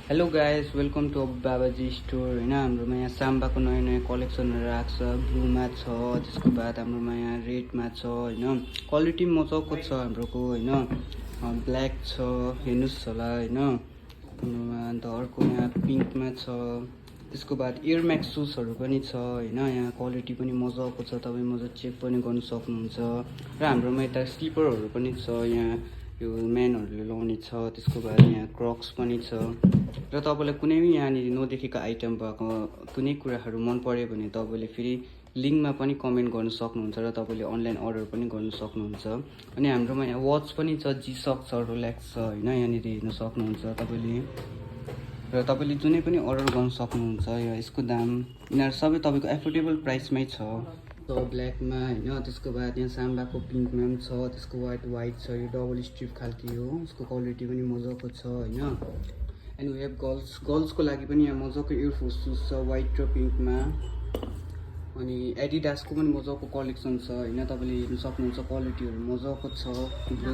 Hello guys, welcome to Babaji store होइन। हाम्रोमा यहाँ साम्बाको नयाँ नयाँ कलेक्सनहरू आएको छ। ब्लूमा छ, त्यसको बाद हाम्रोमा यहाँ रेडमा छ होइन। क्वालिटी मजाको छ हाम्रोको होइन। ब्ल्याक छ, हेर्नुहोस् होला होइन। हाम्रोमा अन्त अर्को यहाँ पिङ्कमा छ। त्यसको बाद एयरम्याक्स सुजहरू पनि छ होइन। यहाँ क्वालिटी पनि मजाको छ, तपाईँ मजा चेक पनि गर्नु सक्नुहुन्छ। र हाम्रोमा यता स्लिपरहरू पनि छ यहाँ, यो म्यानहरूले लाउने छ। त्यसको बाद यहाँ क्रक्स पनि छ। र तपाईँलाई कुनै पनि यहाँनिर नदेखेको आइटम भएको कुनै कुराहरू मन पऱ्यो भने तपाईँले फेरि लिङ्कमा पनि कमेन्ट गर्न सक्नुहुन्छ र तपाईँले अनलाइन अर्डर पनि गर्न सक्नुहुन्छ। अनि हाम्रोमा यहाँ वाच पनि छ, जी-सक छ, रोलेक्स छ होइन। यहाँनिर हेर्न सक्नुहुन्छ तपाईँले। र तपाईँले जुनै पनि अर्डर गर्न सक्नुहुन्छ। यसको दाम यिनीहरू सबै तपाईँको एफोर्डेबल प्राइसमै छ। ब्ल्याकमा होइन। त्यसको बाद यहाँ साम्बाको पिङ्कमा पनि छ। त्यसको वाइट छ, यो डबल स्ट्रिप खालको हो। यसको क्वालिटी पनि मजाको छ होइन। एन्ड वी हेभ गर्ल्सको लागि पनि यहाँ मजाको एयरफोर्स सुज छ, वाइट र पिङ्कमा। अनि एडिडासको पनि मजाको कलेक्सन छ होइन। तपाईँले हेर्नु सक्नुहुन्छ, क्वालिटीहरू मजाको छ। ब्लू